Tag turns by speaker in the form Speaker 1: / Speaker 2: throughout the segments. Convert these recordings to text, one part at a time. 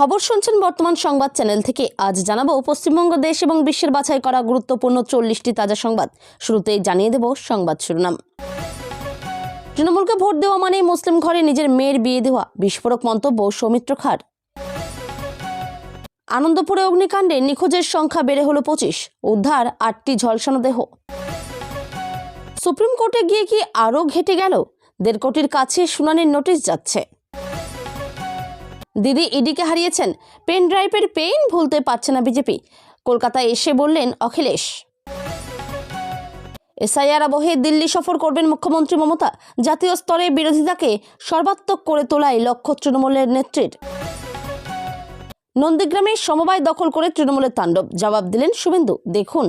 Speaker 1: খবর শুনছেন বর্তমান সংবাদ চ্যানেল থেকে। আজ জানাবো পশ্চিমবঙ্গ দেশ এবং বিশ্বের বাছাই করা গুরুত্বপূর্ণ 40টি তাজা সংবাদ। শুরুতেই জানিয়ে দেব সংবাদ শিরোনাম। তৃণমূলকে ভোট দেওয়া মানে মুসলিম ঘরে নিজের মেয়ের বিয়ে দেওয়া, বিস্ফোরক মন্তব্য সৌমিত্র খাঁর। আনন্দপুরে অগ্নিকাণ্ডে নিখোঁজের সংখ্যা বেড়ে হলো 25, উদ্ধার 8টি ঝলসানো দেহ। সুপ্রিম কোর্টে গিয়ে কি আরও ঘেটে গেল? 1.5 কোটির কাছে শুনানির নোটিশ যাচ্ছে। দিদি ইডিকে হারিয়েছেন, পেন ড্রাইভের পেইন ভুলতে পারছে না বিজেপি, কলকাতায় এসে বললেন অখিলেশ। এসআইআর আবহে দিল্লি সফর করবেন মুখ্যমন্ত্রী মমতা, জাতীয় স্তরে বিরোধিতাকে সর্বাত্মক করে তোলায় লক্ষ্য তৃণমূলের নেত্রীর। নন্দীগ্রামে সমবায় দখল করে তৃণমূলের তাণ্ডব, জবাব দিলেন শুভেন্দু, দেখুন।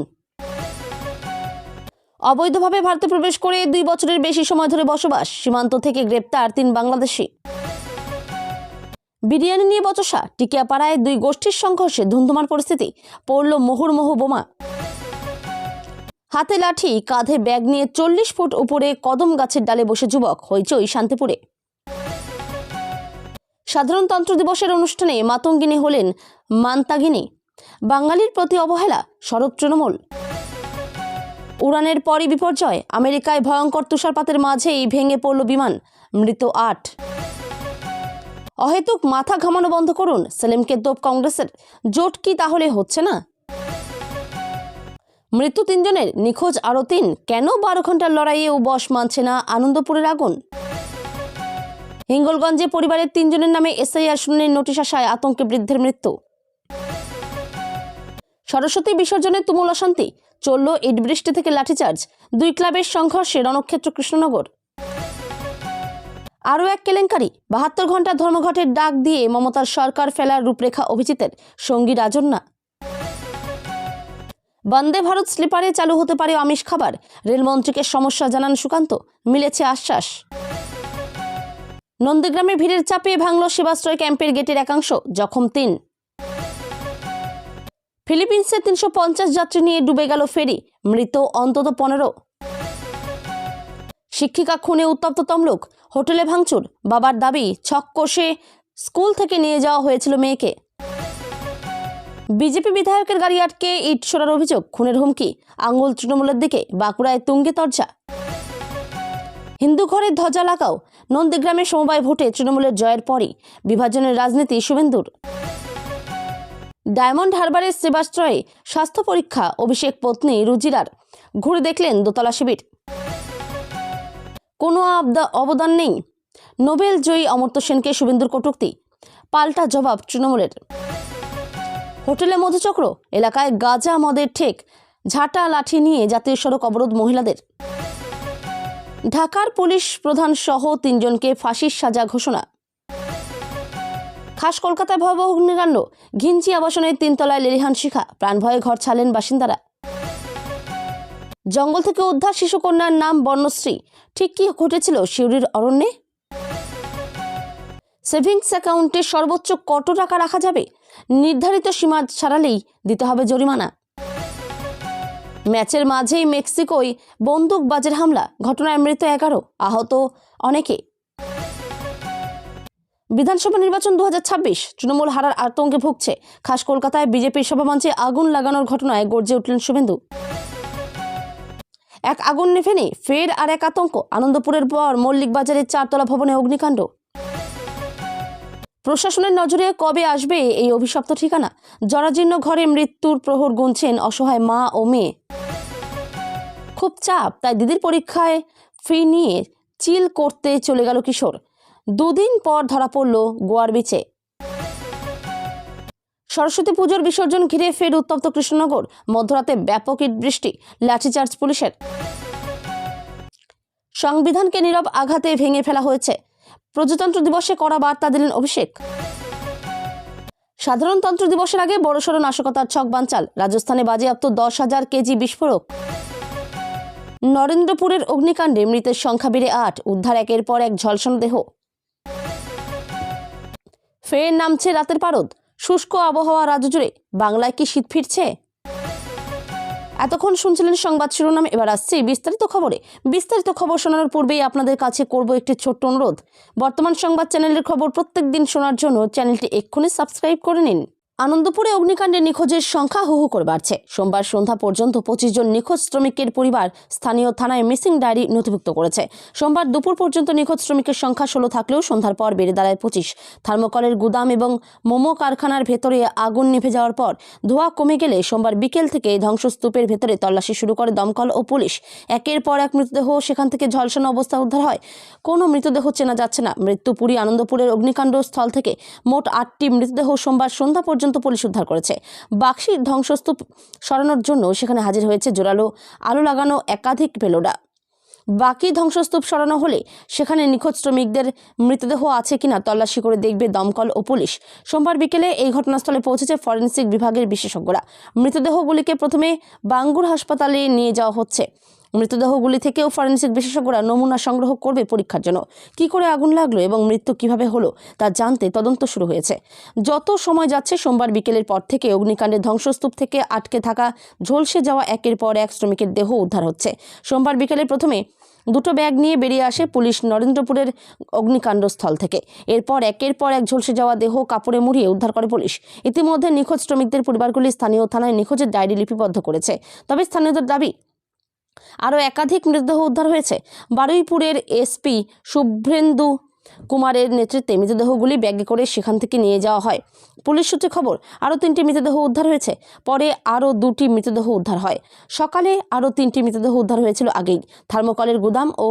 Speaker 1: অবৈধভাবে ভারতে প্রবেশ করে 2 বছরের বেশি সময় ধরে বসবাস, সীমান্ত থেকে গ্রেপ্তার 3 বাংলাদেশি। বিরিয়ানি নিয়ে বচসা, টিকিয়াপাড়ায় 2 গোষ্ঠীর সংঘর্ষে ধুন্ধুমার পরিস্থিতি, পড়ল মুহুর্মুহু বোমা। হাতে লাঠি, কাঁধে ব্যাগ নিয়ে 40 ফুট উপরে কদম গাছের ডালে বসে যুবক, হইচই শান্তিপুরে। সাধারণতন্ত্র দিবসের অনুষ্ঠানে মাতঙ্গিনী হলেন মান্তাগিনী, বাঙালির প্রতি অবহেলা, সরব তৃণমূল। উড়ানের পরই বিপর্যয়, আমেরিকায় ভয়ঙ্কর তুষারপাতের মাঝেই ভেঙে পড়ল বিমান, মৃত 8। অহেতুক মাথা ঘামানো বন্ধ করুন, সেলিমকে তোপ কংগ্রেসের, জোট কি তাহলে হচ্ছে না? মৃত্যু 3 জনের, নিখোঁজ আরও 3, কেন 12 ঘন্টার লড়াইয়েও বশ মানছে না আনন্দপুরের আগুন? হিঙ্গলগঞ্জে পরিবারের 3 জনের নামে এসআইআর শুনানির নোটিশ আসায় আতঙ্কে বৃদ্ধের মৃত্যু। সরস্বতী বিসর্জনের তুমুল অশান্তি, চলল ইট বৃষ্টি থেকে লাঠিচার্জ, 2 ক্লাবের সংঘর্ষে রণক্ষেত্র কৃষ্ণনগর। আরও এক কেলেঙ্কারি, 72 ঘন্টা ধর্মঘটের ডাক দিয়ে মমতার সরকার ফেলার রূপরেখা অভিজিতের, সঙ্গী রাজন্যা। বন্দে ভারত স্লিপারে চালু হতে পারে আমিষ খাবার, রেলমন্ত্রীকে সমস্যা জানান সুকান্ত, মিলেছে আশ্বাস। নন্দীগ্রামে ভিড়ের চাপে ভাঙল সেবাশ্রয় ক্যাম্পের গেটের একাংশ, জখম 3। ফিলিপিন্সে 350 যাত্রী নিয়ে ডুবে গেল ফেরি, মৃত অন্তত 15। শিক্ষিকা খুনে উত্তপ্ত তমলুক, হোটেলে ভাঙচুর, বাবার দাবি ছক কষে স্কুল থেকে নিয়ে যাওয়া হয়েছিল মেয়েকে। বিজেপি বিধায়কের গাড়ি আটকে ইট ছোড়ার অভিযোগ, খুনের হুমকি, আঙুল তৃণমূলের দিকে, বাঁকুড়ায় তুঙ্গে তরজা। হিন্দু ঘরে ধ্বজা লাগাও, নন্দীগ্রামে সমবায় ভোটে তৃণমূলের জয়ের পরই বিভাজনের রাজনীতি শুভেন্দুর। ডায়মন্ড হারবারের সেবাশ্রয়ে স্বাস্থ্য পরীক্ষা, অভিষেক পত্নী রুজিরার, ঘুরে দেখলেন দোতলা শিবির। কোনো অবদান নেই, নোবেল জয়ী অমর্ত্য সেনকে শুভেন্দুর কটূক্তি, পাল্টা জবাব তৃণমূলের। হোটেলে মধুচক্র, এলাকায় গাঁজা মদের ঠেক, ঝাঁটা লাঠি নিয়ে জাতীয় সড়ক অবরোধ মহিলাদের। ঢাকার পুলিশ প্রধান সহ 3 জনকে ফাঁসির সাজা ঘোষণা। খাস কলকাতায় ভয়াবহ অগ্নিকাণ্ড, ঘিঞ্চি আবাসনের 3 তলায় লেলিহান শিখা, প্রাণভয়ে ঘর ছাড়লেন বাসিন্দারা। জঙ্গল থেকে উদ্ধার শিশুকন্যার নাম বর্ণশ্রী, ঠিক কি ঘটেছিল সিউড়ির অরণ্যে? সেভিংস অ্যাকাউন্টে সর্বোচ্চ কত টাকা রাখা যাবে? নির্ধারিত সীমা ছাড়ালেই দিতে হবে জরিমানা। ম্যাচের মাঝেই মেক্সিকোয় বন্দুকবাজের হামলা, ঘটনায় মৃত 11, আহত অনেকে। বিধানসভা নির্বাচন 2026, তৃণমূল হারার আতঙ্কে ভুগছে। খাস কলকাতায় বিজেপির সভামঞ্চে আগুন লাগানোর ঘটনায় গর্জে উঠলেন শুভেন্দু। এক আগুন নেভে নেই, ফের আর এক আতঙ্ক, আনন্দপুরের পর মল্লিক বাজারের 4 তলা ভবনে অগ্নিকাণ্ড। প্রশাসনের নজরে কবে আসবে এই অভিশপ্ত ঠিকানা? জরাজীর্ণ ঘরে মৃত্যুর প্রহর গুনছেন অসহায় মা ও মেয়ে। খুব চাপ, তাই দিদির পরীক্ষায় ফি নিয়ে চিল করতে চলে গেল কিশোর, 2 দিন পর ধরা পড়ল গোয়ার বিচে। সরস্বতী পুজোর বিসর্জন ঘিরে ফের উত্তপ্ত কৃষ্ণনগর, মধ্যরাতে ব্যাপক ইট বৃষ্টি, লাঠিচার্জ পুলিশের। সংবিধানকে নীরব আঘাতে ভেঙে ফেলা হয়েছে, প্রজাতন্ত্র দিবসে কড়া বার্তা দিলেন অভিষেক। সাধারণতন্ত্র দিবসের আগে বড়সড় নাশকতার ছক বানচাল, রাজস্থানে বাজেয়াপ্ত 10,000 কেজি বিস্ফোরক। নরেন্দ্রপুরের অগ্নিকাণ্ডে মৃতের সংখ্যা বেড়ে 8, উদ্ধার একের পর এক ঝলসানো দেহ। ফের নামছে রাতের পারদ, শুষ্ক আবহাওয়া রাজ্য জুড়ে, বাংলায় কি শীত ফিরছে? এতক্ষণ শুনছিলেন সংবাদ শিরোনাম, এবার আসছে বিস্তারিত খবরে। বিস্তারিত খবর শোনানোর পূর্বেই আপনাদের কাছে করব একটি ছোট্ট অনুরোধ। বর্তমান সংবাদ চ্যানেলের খবর প্রত্যেক দিন শোনার জন্য চ্যানেলটি এক্ষুনি সাবস্ক্রাইব করে নিন। আনন্দপুরে অগ্নিকাণ্ডে নিখোঁজের সংখ্যা হু হু করে বাড়ছে। সোমবার সন্ধ্যা পর্যন্ত 25 জন নিখোঁজ শ্রমিকের পরিবার স্থানীয় থানায় মিসিং ডায়েরি নথিভুক্ত করেছে। সোমবার দুপুর পর্যন্ত নিখোঁজ শ্রমিকের সংখ্যা 16 থাকলেও সন্ধ্যার পর বেড়ে দাঁড়ায় 25। থার্মোকলের গুদাম এবং মোমো কারখানার ভেতরে আগুন নিভে যাওয়ার পর ধোঁয়া কমে গেলে সোমবার বিকেল থেকে ধ্বংসস্তূপের ভেতরে তল্লাশি শুরু করে দমকল ও পুলিশ। একের পর এক মৃতদেহ সেখান থেকে ঝলসানো অবস্থা উদ্ধার হয়। কোনো মৃতদেহ চেনা যাচ্ছে না। মৃত্যুপুরী আনন্দপুরের অগ্নিকাণ্ড স্থল থেকে মোট 8টি মৃতদেহ সোমবার সন্ধ্যা পর্যন্ত পুলিশ উদ্ধার করেছে। বাক্সি ধ্বংসস্তূপ সরানোর জন্য সেখানে হাজির হয়েছে জোরালো আলো লাগানো একাধিক পেলোডা। বাকি ধ্বংসস্তূপ সরানো হলে সেখানে নিখোঁজ শ্রমিকদের মৃতদেহ আছে কিনা তল্লাশি করে দেখবে দমকল ও পুলিশ। সোমবার বিকেলে এই ঘটনাস্থলে পৌঁছেছে ফরেনসিক বিভাগের বিশেষজ্ঞরা। মৃতদেহগুলিকে প্রথমে বাঙ্গুর হাসপাতালে নিয়ে যাওয়া হচ্ছে। মৃতদেহগুলি থেকেও ফরেনসিক বিশেষজ্ঞরা নমুনা সংগ্রহ করবে পরীক্ষার জন্য। কি করে আগুন লাগলো এবং মৃত্যু কিভাবে হলো তা জানতে তদন্ত শুরু হয়েছে। যত সময় যাচ্ছে সোমবার বিকেলের পর থেকে অগ্নিকাণ্ডের ধ্বংসস্তূপ থেকে আটকে থাকা ঝলসে যাওয়া একের পর এক শ্রমিকের দেহ উদ্ধার হচ্ছে। সোমবার বিকেলে প্রথমে দুটো ব্যাগ নিয়ে বেরিয়ে আসে পুলিশ নরেন্দ্রপুরের অগ্নিকাণ্ডস্থল থেকে। এরপর একের পর এক ঝলসে যাওয়া দেহ কাপড়ে মুড়িয়ে উদ্ধার করে পুলিশ। ইতিমধ্যে নিখোঁজ শ্রমিকদের পরিবারগুলি স্থানীয় থানায় নিখোঁজের ডায়েরি লিপিবদ্ধ করেছে। তবে স্থানীয়দের দাবি আরও একাধিক মৃতদেহ উদ্ধার হয়েছে। বারুইপুরের এসপি শুভ্রেন্দু কুমারের নেতৃত্বে মৃতদেহগুলি ব্যাগে করে সেখান থেকে নিয়ে যাওয়া হয়। পুলিশ সূত্রে খবর, আরও 3টি মৃতদেহ উদ্ধার হয়েছে। পরে আরও 2টি মৃতদেহ উদ্ধার হয়। সকালে আরও 3টি মৃতদেহ উদ্ধার হয়েছিল আগেই। থার্মোকলের গুদাম ও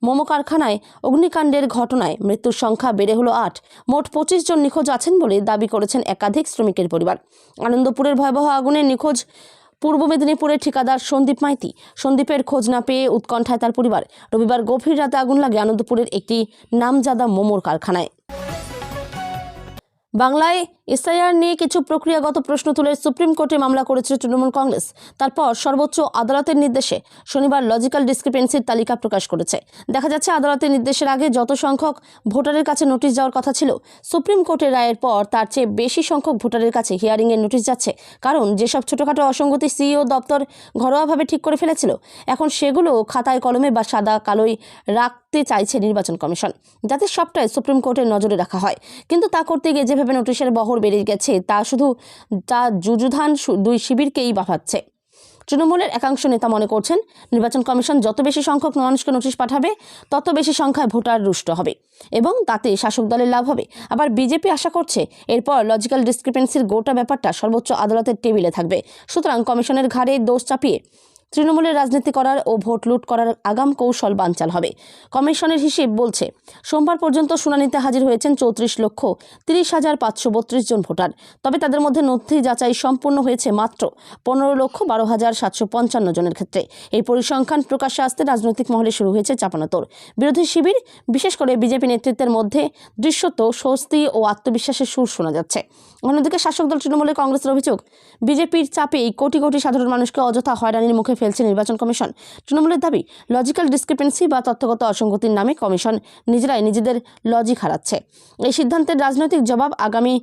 Speaker 1: মোমো কারখানায় অগ্নিকাণ্ডের ঘটনায় মৃত্যুর সংখ্যা বেড়ে হলো 8। মোট 25 জন নিখোঁজ আছেন বলে দাবি করেছেন একাধিক শ্রমিকের পরিবার। আনন্দপুরের ভয়াবহ আগুনে নিখোঁজ পূর্ব মেদিনীপুরের ঠিকাদার সন্দীপ মাইতি। সন্দীপের খোঁজ না পেয়ে উৎকণ্ঠায় তার পরিবার। রবিবার গভীর রাতে আগুন লাগে আনন্দপুরের একটি নামজাদা মোমোর কারখানায়। বাংলায় এসআইআর নিয়ে কিছু প্রক্রিয়াগত প্রশ্ন তুলে সুপ্রিম কোর্টে মামলা করেছিল তৃণমূল কংগ্রেস। তারপর সর্বোচ্চ আদালতের নির্দেশে শনিবার লজিক্যাল ডিসক্রিপেন্সির তালিকা প্রকাশ করেছে। দেখা যাচ্ছে আদালতের নির্দেশের আগে যত সংখ্যক ভোটারের কাছে নোটিশ যাওয়ার কথা ছিল, সুপ্রিম কোর্টের রায়ের পর তার চেয়ে বেশি সংখ্যক ভোটারের কাছে হিয়ারিংয়ের নোটিশ যাচ্ছে। কারণ যেসব ছোটোখাটো অসঙ্গতি সিইও দপ্তর ঘরোয়াভাবে ঠিক করে ফেলেছিল, এখন সেগুলো খাতায় কলমে বা সাদা কালোই রাখতে চাইছে নির্বাচন কমিশন, যাতে সবটাই সুপ্রিম কোর্টের নজরে রাখা হয়। কিন্তু তা করতে গিয়ে যেভাবে নোটিশের বহর বেড়ে গেছে তা যুযুধান দুই শিবিরকেই বাঁধাচ্ছে। তৃণমূলের একাংশ নেতা মনে করছেন, নির্বাচন কমিশন যত বেশি সংখ্যক মানুষকে নোটিশ পাঠাবে তত বেশি সংখ্যায় ভোটার রুষ্ট হবে এবং তাতে শাসক দলের লাভ হবে। আবার বিজেপি আশা করছে এরপর লজিক্যাল ডিসক্রিপেন্সির গোটা ব্যাপারটা সর্বোচ্চ আদালতের টেবিলে থাকবে। সুতরাং কমিশনের ঘাড়ে দোষ চাপিয়ে তৃণমূলের রাজনীতি করার ও ভোট লুট করার আগাম কৌশল বানচাল হবে। কমিশনের হিসেব বলছে, সোমবার পর্যন্ত শুনানিতে হাজির হয়েছেন 34,30,532 জন ভোটার। তবে তাদের মধ্যে নথি যাচাই সম্পূর্ণ হয়েছে মাত্র 15,12,755 জনের ক্ষেত্রে। এই পরিসংখ্যান প্রকাশ্যে আসতে রাজনৈতিক মহলে শুরু হয়েছে চাপানোতর। বিরোধী শিবির, বিশেষ করে বিজেপি নেতৃত্বের মধ্যে দৃশ্যত স্বস্তি ও আত্মবিশ্বাসের সুর শোনা যাচ্ছে। অন্যদিকে শাসক দল তৃণমূলের কংগ্রেসের অভিযোগ, বিজেপির চাপেই কোটি কোটি সাধারণ মানুষকে অযথা হয়রানির মুখে ফেলছে নির্বাচন কমিশন। তৃণমূলের দাবি, লজিক্যাল ডিসক্রিপেন্সি বা তথ্যগত অসঙ্গতির নামে কমিশন নিজেরাই নিজেদের লজিক হারাচ্ছে। এই সিদ্ধান্তের রাজনৈতিক জবাব আগামী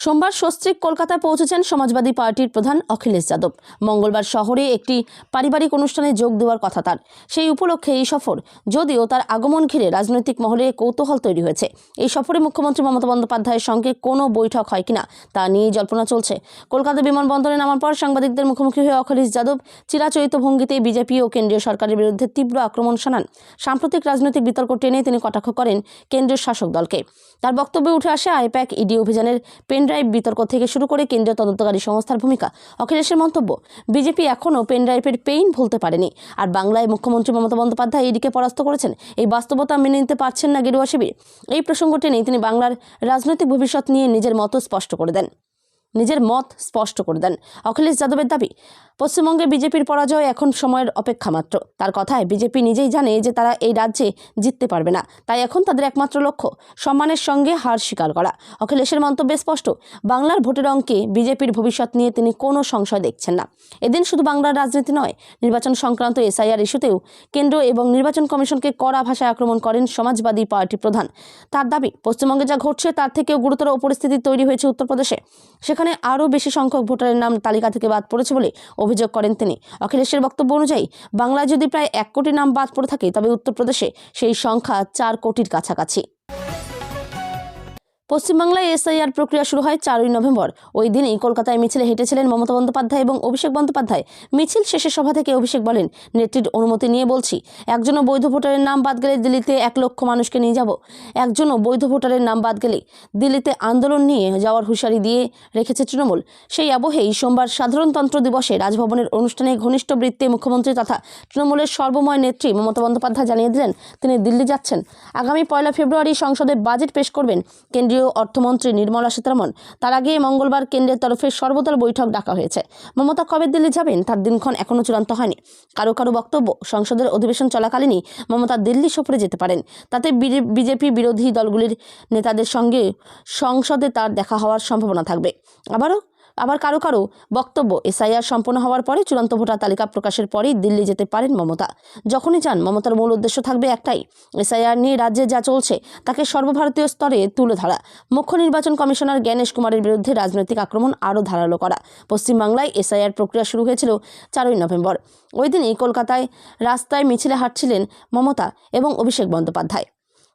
Speaker 1: সোমবার সস্ত্রীক কলকাতায় পৌঁছেছেন সমাজবাদী পার্টির প্রধান অখিলেশ যাদব। মঙ্গলবার শহরে একটি পারিবারিক অনুষ্ঠানে যোগ দেওয়ার কথা তার। সেই উপলক্ষে এই সফর, যদিও তার আগমন ঘিরে রাজনৈতিক মহলে কৌতূহল তৈরি হয়েছে। এই সফরে মুখ্যমন্ত্রী মমতা বন্দ্যোপাধ্যায়ের সঙ্গে কোনো বৈঠক হয় কিনা তা নিয়ে জল্পনা চলছে। কলকাতা বিমানবন্দরে নামার পর সাংবাদিকদের মুখোমুখি হয়ে অখিলেশ যাদব চিরাচরিত ভঙ্গিতে বিজেপি ও কেন্দ্রীয় সরকারের বিরুদ্ধে তীব্র আক্রমণ শানান। সাম্প্রতিক রাজনৈতিক বিতর্ক টেনে তিনি কটাক্ষ করেন কেন্দ্রীয় শাসক দলকে। তার বক্তব্যে উঠে আসে আইপ্যাক ইডি অভিযানের পেনড্রাইভ বিতর্ক থেকে শুরু করে কেন্দ্রীয় তদন্তকারী সংস্থার ভূমিকা। অখিলেশের মন্তব্য, বিজেপি এখনও পেনড্রাইভের পেইন ভুলতে পারেনি। আর বাংলায় মুখ্যমন্ত্রী মমতা বন্দ্যোপাধ্যায় ইডিকে পরাস্ত করেছেন। এই বাস্তবতা মেনে নিতে পারছেন না গেরুয়া শিবির। এই প্রসঙ্গ টেনেই তিনি বাংলার রাজনৈতিক ভবিষ্যৎ নিয়ে নিজের মত স্পষ্ট করে দেন। অখিলেশ যাদবের দাবি, পশ্চিমবঙ্গে বিজেপির পরাজয় এখন সময়ের অপেক্ষা মাত্র। তার কথায়, বিজেপি নিজেই জানে যে তারা এই রাজ্যে জিততে পারবে না, তাই এখন তাদের একমাত্র লক্ষ্য সম্মানের সঙ্গে হার স্বীকার করা। অখিলেশের মন্তব্যে স্পষ্ট, বাংলার ভোটের অঙ্কে বিজেপির ভবিষ্যৎ নিয়ে তিনি কোনো সংশয় দেখছেন না। এদিন শুধু বাংলার রাজনীতি নয়, নির্বাচন সংক্রান্ত এসআইআর ইস্যুতেও কেন্দ্র এবং নির্বাচন কমিশনকে কড়া ভাষায় আক্রমণ করেন সমাজবাদী পার্টি প্রধান। তার দাবি, পশ্চিমবঙ্গে যা ঘটছে তার থেকেও গুরুতর পরিস্থিতি তৈরি হয়েছে উত্তরপ্রদেশে। সেখানে সেখানে আরও বেশি সংখ্যক ভোটারের নাম তালিকা থেকে বাদ পড়েছে বলে অভিযোগ করেন তিনি। অখিলেশের বক্তব্য অনুযায়ী বাংলায় যদি প্রায় 1 কোটি নাম বাদ পড়ে থাকে, তবে উত্তরপ্রদেশে সেই সংখ্যা 4 কোটির কাছাকাছি। পশ্চিমবাংলায় এসআইআর প্রক্রিয়া শুরু হয় 4ই নভেম্বর। ওই দিনই কলকাতায় মিছিলে হেঁটেছিলেন মমতা বন্দ্যোপাধ্যায় এবং অভিষেক বন্দ্যোপাধ্যায়। মিছিল শেষে সভা থেকে অভিষেক বলেন, নেত্রীর অনুমতি নিয়ে বলছি, একজনও বৈধ ভোটারের নাম বাদ গেলে দিল্লিতে 1 লক্ষ মানুষকে নিয়ে যাব। একজনও বৈধ ভোটারের নাম বাদ গেলে দিল্লিতে আন্দোলন নিয়ে যাওয়ার হুঁশিয়ারি দিয়ে রেখেছে তৃণমূল। সেই আবহেই সোমবার সাধারণতন্ত্র দিবসে রাজভবনের অনুষ্ঠানে ঘনিষ্ঠ বৃত্তে মুখ্যমন্ত্রী তথা তৃণমূলের সর্বময় নেত্রী মমতা বন্দ্যোপাধ্যায় জানিয়ে দিলেন তিনি দিল্লি যাচ্ছেন। আগামী 1 ফেব্রুয়ারি সংসদে বাজেট পেশ করবেন কেন্দ্রীয় অর্থমন্ত্রী নির্মলা সীতারমণ। তার আগে মঙ্গলবার কেন্দ্রের তরফে সর্বদল বৈঠক ডাকা হয়েছে। মমতা কবে দিল্লি যাবেন তার দিনক্ষণ এখনও চূড়ান্ত হয়নি। কারো কারো বক্তব্য, সংসদের অধিবেশন চলাকালীনই মমতা দিল্লি সফরে যেতে পারেন। তাতে বিজেপি বিরোধী দলগুলির নেতাদের সঙ্গে সংসদে তার দেখা হওয়ার সম্ভাবনা থাকবে। আবার কারো কারো বক্তব্য, এসআইআর সম্পন্ন হওয়ার পরে চূড়ান্ত ভোটার তালিকা প্রকাশের পরেই দিল্লি যেতে পারেন মমতা। যখনই যান, মমতার মূল উদ্দেশ্য থাকবে একটাই, এসআইআর নিয়ে রাজ্যে যা চলছে তাকে সর্বভারতীয় স্তরে তুলে ধরা। মুখ্য নির্বাচন কমিশনার জ্ঞানেশ কুমারের বিরুদ্ধে রাজনৈতিক আক্রমণ আরও ধারালো করা। পশ্চিমবাংলায় এসআইআর প্রক্রিয়া শুরু হয়েছিল 4ই নভেম্বর। ওই দিনই কলকাতায় রাস্তায় মিছিলে হাঁটছিলেন মমতা এবং অভিষেক বন্দ্যোপাধ্যায়।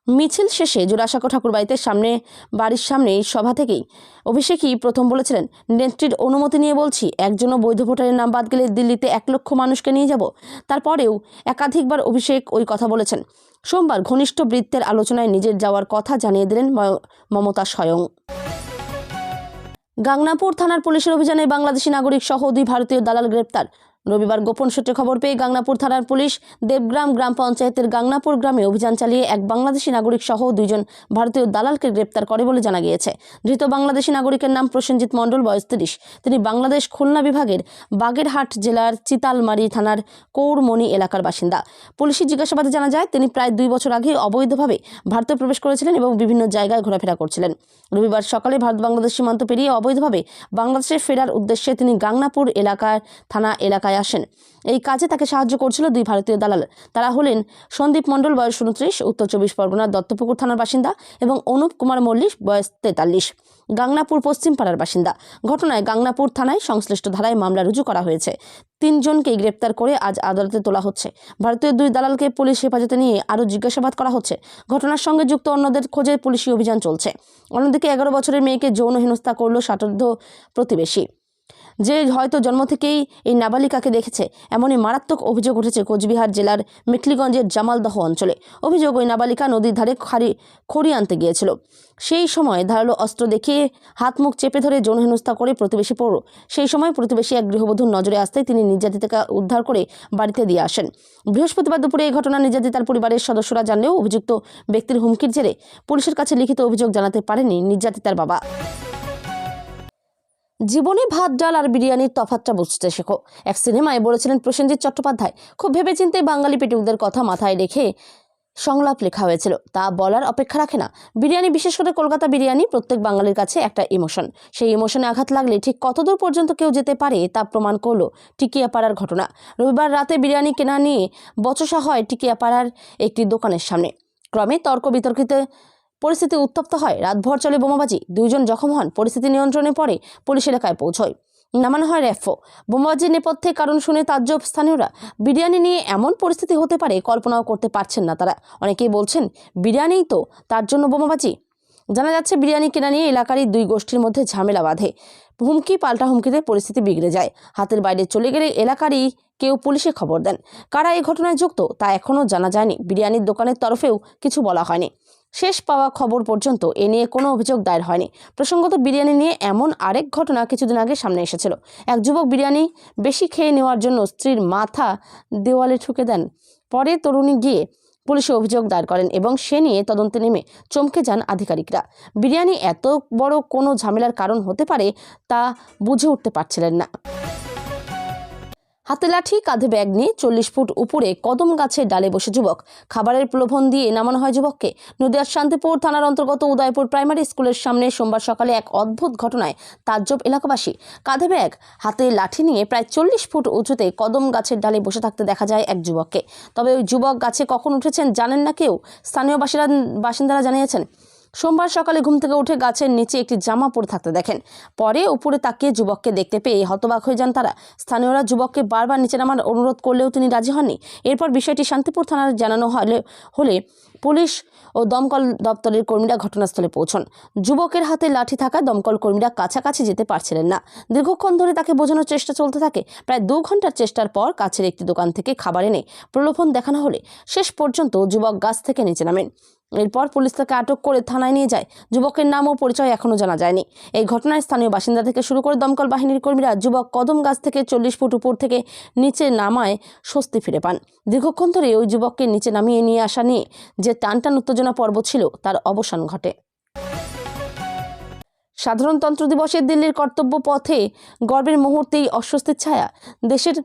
Speaker 1: মিছিল শেষে জোড়াসাঁকো ঠাকুরবাড়িতে বাড়ির সামনে এই সভা থেকেই অভিষেকই প্রথম বলেছিলেন, নেত্রীর অনুমতি নিয়ে বলছি, একজনও বৈধ ভোটারের নাম বাদ গেলে দিল্লিতে 1 লক্ষ মানুষকে নিয়ে যাব। তারপরেও একাধিকবার অভিষেক ওই কথা বলেছেন। সোমবার ঘনিষ্ঠ বৃত্তের আলোচনায় নিজের যাওয়ার কথা জানিয়ে দিলেন মমতা স্বয়ং। গাংনাপুর থানার পুলিশের অভিযানে বাংলাদেশি নাগরিক সহ 2 ভারতীয় দালাল গ্রেপ্তার। রবিবার গোপন সূত্রে খবর পেয়ে গাংনাপুর থানার পুলিশ দেবগ্রাম গ্রাম পঞ্চায়েতের গাংনাপুর গ্রামে অভিযান চালিয়ে এক বাংলাদেশি নাগরিক সহ 2 জন ভারতীয় দালালকে গ্রেপ্তার করে বলে জানা গিয়েছে। ধৃত বাংলাদেশি নাগরিকের নাম প্রসেনজিৎ মণ্ডল, বয়স 30। তিনি বাংলাদেশ খুলনা বিভাগের বাগেরহাট জেলার চিতালমারি থানার কৌরমণি এলাকার বাসিন্দা। পুলিশি জিজ্ঞাসাবাদে জানা যায়, তিনি প্রায় 2 বছর আগে অবৈধভাবে ভারতে প্রবেশ করেছিলেন এবং বিভিন্ন জায়গায় ঘোরাফেরা করছিলেন। রবিবার সকালে ভারত বাংলাদেশ সীমান্ত পেরিয়ে অবৈধভাবে বাংলাদেশে ফেরার উদ্দেশ্যে তিনি গাংনাপুর থানা এলাকায় আসেন। এই কাজে তাকে সাহায্য করছিল 2 ভারতীয় দালাল। তারা হলেন সন্দীপ মণ্ডল, বয়স 29, উত্তর 24 পরগনার দত্তপুকুর থানার বাসিন্দা, এবং অনুপ কুমার মল্লিক, বয়স 43, গাংনাপুর পশ্চিম পাড়ার বাসিন্দা। ঘটনায় গাংনাপুর থানায় সংশ্লিষ্ট ধারায় মামলা রুজু করা হয়েছে। 3 জনকে গ্রেপ্তার করে আজ আদালতে তোলা হচ্ছে। ভারতীয় 2 দালালকে পুলিশ হেফাজতে নিয়ে আরও জিজ্ঞাসাবাদ করা হচ্ছে। ঘটনার সঙ্গে যুক্ত অন্যদের খোঁজে পুলিশি অভিযান চলছে। অন্যদিকে 11 বছরের মেয়েকে যৌন হেনস্থা করল ষাটোর্ধ্ব প্রতিবেশী, যে হয়তো জন্ম থেকেই এই নাবালিকাকে দেখেছে। এমনই মারাত্মক অভিযোগ উঠেছে কোচবিহার জেলার মেখলিগঞ্জের জামালদহ অঞ্চলে। অভিযোগ, ওই নাবালিকা নদীর ধারে খড়ি আনতে গিয়েছিল। সেই সময় ধারালো অস্ত্র দেখিয়ে হাত মুখ চেপে ধরে যৌন হেনস্থা করে প্রতিবেশী পৌর। সেই সময় প্রতিবেশী এক গৃহবধূর নজরে আসতেই তিনি নির্যাতিতাকে উদ্ধার করে বাড়িতে দিয়ে আসেন। বৃহস্পতিবার দুপুরে এই ঘটনা নির্যাতিতার পরিবারের সদস্যরা জানলেও অভিযুক্ত ব্যক্তির হুমকির জেরে পুলিশের কাছে লিখিত অভিযোগ জানাতে পারেনি নির্যাতিতার বাবা। জীবনে ভাত, ডাল আর বিরিয়ানির তফাৎটা বুঝতে শেখো। এক সিনেমায় বলেছিলেন প্রসেনজিৎ চট্টোপাধ্যায়। খুব ভেবেচিন্তে বাঙালি পেটুকদের কথা মাথায় রেখে সংলাপ লেখা হয়েছিল, তা বলার অপেক্ষা রাখে না। বিরিয়ানি, বিশেষ করে কলকাতা বিরিয়ানি, প্রত্যেক বাঙালির কাছে একটা ইমোশন। সেই ইমোশনে আঘাত লাগলে ঠিক কতদূর পর্যন্ত কেউ যেতে পারে তা প্রমাণ করলো টিকিয়াপাড়ার ঘটনা। রবিবার রাতে বিরিয়ানি কেনা নিয়ে বচসা হয় টিকিয়াপাড়ার একটি দোকানের সামনে। ক্রমে তর্ক বিতর্কিত পরিস্থিতি উত্তপ্ত হয়। রাতভর চলে বোমাবাজি। 2 জন জখম হন। পরিস্থিতি নিয়ন্ত্রণে পড়ে পুলিশ এলাকায় পৌঁছয়। নামানো হয় র্যাফও। বোমাবাজির নেপথ্যে কারণ শুনে তাজ্জব স্থানীয়রা। বিরিয়ানি নিয়ে এমন পরিস্থিতি হতে পারে কল্পনাও করতে পারছেন না তারা। অনেকেই বলছেন, বিরিয়ানিই তো, তার জন্য বোমাবাজি। জানা যাচ্ছে, বিরিয়ানি কেনা নিয়ে এলাকারই 2 গোষ্ঠীর মধ্যে ঝামেলা বাঁধে। হুমকি পাল্টা হুমকিতে পরিস্থিতি বিগড়ে যায়। হাতের বাইরে চলে গেলে এলাকারই কেউ পুলিশে খবর দেন। কারা এই ঘটনায় যুক্ত তা এখনও জানা যায়নি। বিরিয়ানির দোকানের তরফেও কিছু বলা হয়নি। শেষ পাওয়া খবর পর্যন্ত এ নিয়ে কোনো অভিযোগ দায়ের হয়নি। প্রসঙ্গত, বিরিয়ানি নিয়ে এমন আরেক ঘটনা কিছুদিন আগে সামনে এসেছিল। এক যুবক বিরিয়ানি বেশি খেয়ে নেওয়ার জন্য স্ত্রীর মাথা দেওয়ালে ঠুকে দেন। পরে তরুণী গিয়ে পুলিশে অভিযোগ দায়ের করেন এবং সে নিয়ে তদন্তে নেমে চমকে যান আধিকারিকরা। বিরিয়ানি এত বড় কোনো ঝামেলার কারণ হতে পারে তা বুঝে উঠতে পারছিলেন না। হাতে লাঠি, কাঁধে ব্যাগ নিয়ে 40 ফুট উপরে কদম গাছের ডালে বসে যুবক। খাবারের প্রলোভন দিয়ে নামানো হয় যুবককে। নদিয়ার শান্তিপুর থানার অন্তর্গত উদয়পুর প্রাইমারি স্কুলের সামনে সোমবার সকালে এক অদ্ভুত ঘটনায় তাজ্জব এলাকাবাসী। কাঁধে ব্যাগ, হাতে লাঠি নিয়ে প্রায় 40 ফুট উঁচুতে কদম গাছের ডালে বসে থাকতে দেখা যায় এক যুবককে। তবে ওই যুবক গাছে কখন উঠেছেন জানেন না কেউ। স্থানীয় বাসিন্দারা জানিয়েছেন, সোমবার সকালে ঘুম থেকে উঠে গাছের নিচে একটি জামা পরে থাকতে দেখেন। পরে উপরে তাকিয়ে যুবককে দেখতে পেয়ে হতবাক হয়ে যান তারা। স্থানীয়রা যুবককে বারবার নিচে নামার অনুরোধ করলেও তিনি রাজি হননি। এরপর বিষয়টি শান্তিপুর থানায় জানানো হলে পুলিশ ও দমকল দপ্তরের কর্মীরা ঘটনাস্থলে পৌঁছন। যুবকের হাতে লাঠি থাকা দমকল কর্মীরা কাছাকাছি যেতে পারছিলেন না। দীর্ঘক্ষণ ধরে তাকে বোঝানোর চেষ্টা চলতে থাকে। প্রায় 2 ঘন্টার চেষ্টার পর কাছের একটি দোকান থেকে খাবার এনে প্রলোভন দেখানো হলে শেষ পর্যন্ত যুবক গাছ থেকে নিচে নামেন। এরপর পুলিশ তাকে আটক করে থানায় নিয়ে যায়। যুবকের নাম ও পরিচয় এখনো জানা যায়নি। এই ঘটনায় স্থানীয় বাসিন্দা থেকে শুরু করে দমকল বাহিনীর কর্মীরা যুবক কদম গাছ থেকে 40 ফুট উপর থেকে নিচে নামায় স্বস্তি ফিরে পান। দীর্ঘক্ষণ ধরে ওই যুবককে নিচে নামিয়ে নিয়ে আসা নিয়ে যে টানটান উত্তেজনা পর্ব ছিল তার অবসান ঘটে। সাধারণতন্ত্র দিবসে দিল্লির কর্তব্য পথে গর্বের মুহূর্তেই অস্বস্তির ছায়া। দেশের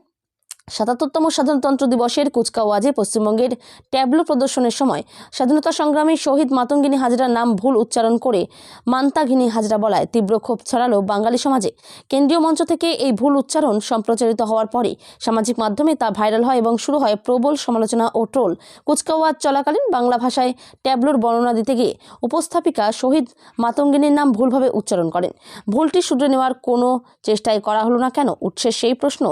Speaker 1: ৭৭তম সাধারণতন্ত্র দিবসের কুচকাওয়াজে পশ্চিমবঙ্গের ট্যাবলো প্রদর্শনের সময় স্বাধীনতা সংগ্রামী শহীদ মাতঙ্গিনী হাজরার নাম ভুল উচ্চারণ করে মান্তাঘিনী হাজরা বলায় তীব্র ক্ষোভ ছড়ালো বাঙালি সমাজে। কেন্দ্রীয় মঞ্চ থেকে এই ভুল উচ্চারণ সম্প্রচারিত হওয়ার পরই সামাজিক মাধ্যমে তা ভাইরাল হয় এবং শুরু হয় প্রবল সমালোচনা ও ট্রোল। কুচকাওয়াজ চলাকালীন বাংলা ভাষায় ট্যাবলোর বর্ণনা দিতে গিয়ে উপস্থাপিকা শহীদ মাতঙ্গিনীর নাম ভুলভাবে উচ্চারণ করেন। ভুলটি শুধরে নেওয়ার কোনো চেষ্টাই করা হলো না কেন, উঠছে সেই প্রশ্ন।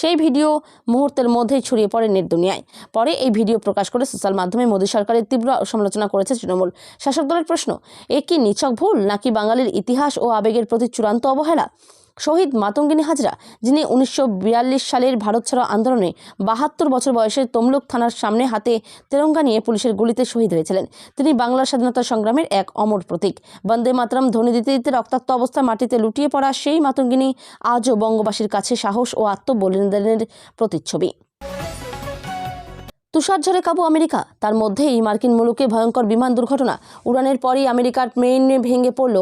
Speaker 1: সেই ভিডিও মুহূর্তের মধ্যেই ছড়িয়ে পড়ে নেট দুনিয়ায়। পরে এই ভিডিও প্রকাশ করে সোশ্যাল মাধ্যমে মোদী সরকারের তীব্র সমালোচনা করেছে তৃণমূল শাসক দলের। প্রশ্ন, এ কি নিছক ভুল নাকি বাঙালির ইতিহাস ও আবেগের প্রতি চূড়ান্ত অবহেলা? শহীদ মাতঙ্গিনী হাজরা, যিনি 1942 সালের ভারত ছাড়ো আন্দোলনে 72 বছর বয়সে তমলুক থানার সামনে হাতে তেরঙ্গা নিয়ে পুলিশের গুলিতে শহীদ হয়েছিলেন, তিনি বাংলার স্বাধীনতা সংগ্রামের এক অমর প্রতীক। বন্দে মাতরম ধ্বনি দিতে দিতে রক্তাক্ত অবস্থায় মাটিতে লুটিয়ে পড়া সেই মাতঙ্গিনী আজও বঙ্গবাসীর কাছে সাহস ও আত্মবলিদানের প্রতিচ্ছবি। তুষারঝড়ে কাবু আমেরিকা, তার মধ্যেই মার্কিন মুলুকে ভয়ঙ্কর বিমান দুর্ঘটনা। উড়ানের পরই আমেরিকার মেইনে ভেঙে পড়ল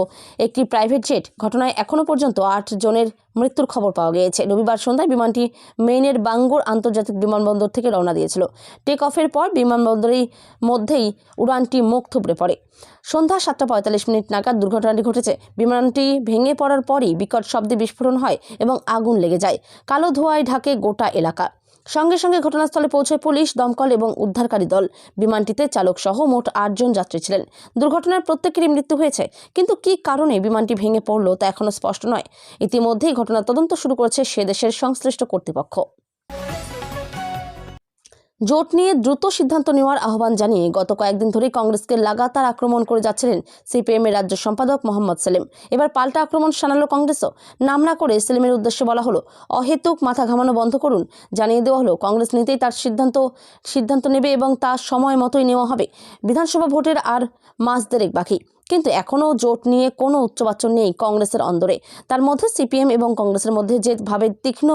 Speaker 1: একটি প্রাইভেট জেট। ঘটনায় এখনও পর্যন্ত 8 জনের মৃত্যুর খবর পাওয়া গিয়েছে। রবিবার সন্ধ্যায় বিমানটি মেইনের বাঙ্গোর আন্তর্জাতিক বিমানবন্দর থেকে রওনা দিয়েছিল। টেক অফের পর বিমানবন্দরের মধ্যেই উড়ানটি মুখ থুবড়ে পড়ে। সন্ধ্যা 7:45 নাগাদ দুর্ঘটনাটি ঘটেছে। বিমানটি ভেঙে পড়ার পরই বিকট শব্দে বিস্ফোরণ হয় এবং আগুন লেগে যায়। কালো ধোঁয়ায় ঢাকে গোটা এলাকা। সঙ্গে সঙ্গে ঘটনাস্থলে পৌঁছয় পুলিশ, দমকল এবং উদ্ধারকারী দল। বিমানটিতে চালক সহ মোট 8 জন যাত্রী ছিলেন। দুর্ঘটনার প্রত্যেকেরই মৃত্যু হয়েছে, কিন্তু কী কারণে বিমানটি ভেঙে পড়ল তা এখনও স্পষ্ট নয়। ইতিমধ্যেই ঘটনার তদন্ত শুরু করেছে সে দেশের সংশ্লিষ্ট কর্তৃপক্ষ। জোট নিয়ে দ্রুত সিদ্ধান্ত নেওয়ার আহ্বান জানিয়ে গত কয়েকদিন ধরেই কংগ্রেসকে লাগাতার আক্রমণ করে যাচ্ছিলেন সিপিএমের রাজ্য সম্পাদক মোহাম্মদ সেলিম। এবার পাল্টা আক্রমণ শানালো কংগ্রেসও। নাম না করে সেলিমের উদ্দেশ্যে বলা হলো, অহেতুক মাথা ঘামানো বন্ধ করুন। জানিয়ে দেওয়া হলো, কংগ্রেস নিতেই তার সিদ্ধান্ত নেবে এবং তা সময় মতোই নেওয়া হবে। বিধানসভা ভোটের আর মাস দেড়েক বাকি, কিন্তু এখনও জোট নিয়ে কোনো উচ্চবাচ্য নেই কংগ্রেসের অন্দরে। তার মধ্যে সিপিএম এবং কংগ্রেসের মধ্যে যে ভাবে তীক্ষ্ণ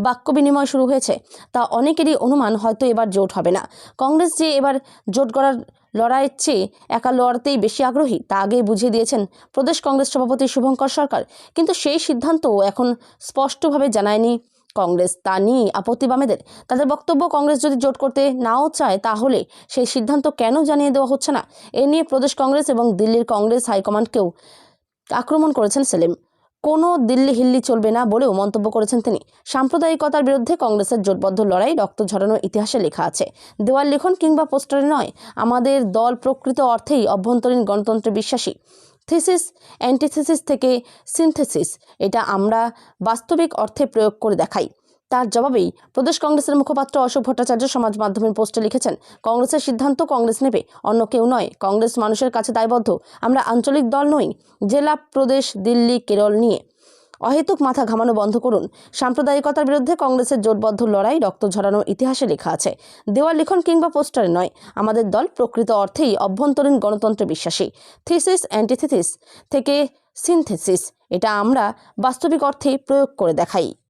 Speaker 1: বাক্য বিনিময় শুরু হয়েছে তা অনেকেরই অনুমান হয়তো এবার জোট হবে না। কংগ্রেস যে এবার জোট গড়ার লড়াইয়ের চেয়ে একা লড়তেই বেশি আগ্রহী তা আগেই বুঝিয়ে দিয়েছেন প্রদেশ কংগ্রেস সভাপতি শুভঙ্কর সরকার, কিন্তু সেই সিদ্ধান্তও এখন স্পষ্টভাবে জানায়নি কংগ্রেস। তা নিয়ে আপত্তি বামেদের। তাদের বক্তব্য, কংগ্রেস যদি জোট করতে নাও চায় তাহলে সেই সিদ্ধান্ত কেন জানিয়ে দেওয়া হচ্ছে না। এ নিয়ে প্রদেশ কংগ্রেস এবং দিল্লির কংগ্রেস হাইকমান্ডকেও আক্রমণ করেছেন সেলিম। কোনো দিল্লি হিল্লি চলবে না বলেও মন্তব্য করেছেন তিনি। সাম্প্রদায়িকতার বিরুদ্ধে কংগ্রেসের জোটবদ্ধ লড়াই রক্ত ঝরানোর ইতিহাসে লেখা আছে। দেওয়াল লিখন কিংবা পোস্টারে নয়, আমাদের দল প্রকৃত অর্থেই অভ্যন্তরীণ গণতন্ত্রে বিশ্বাসী। থিসিস অ্যান্টিথিসিস থেকে সিনথেসিস, এটা আমরা বাস্তবিক অর্থে প্রয়োগ করে দেখাই। তার জবাবেই প্রদেশ কংগ্রেসের মুখপাত্র অশোক ভট্টাচার্য সমাজ মাধ্যমের পোস্টে লিখেছেন, কংগ্রেসের সিদ্ধান্ত কংগ্রেস নেবে, অন্য কেউ নয়। কংগ্রেস মানুষের কাছে দায়বদ্ধ। আমরা আঞ্চলিক দল নই। জেলা, প্রদেশ, দিল্লি, কেরল নিয়ে অহেতুক মাথা ঘামানো বন্ধ করুন। সাম্প্রদায়িকতার বিরুদ্ধে কংগ্রেসের জোটবদ্ধ লড়াই রক্ত ঝরানোর ইতিহাসে লেখা আছে। দেওয়াল লিখন কিংবা পোস্টারে নয়, আমাদের দল প্রকৃত অর্থেই অভ্যন্তরীণ গণতন্ত্রে বিশ্বাসী। থিসিস অ্যান্টিথিসিস থেকে সিনথেসিস, এটা আমরা বাস্তবিক অর্থেই প্রয়োগ করে দেখাই।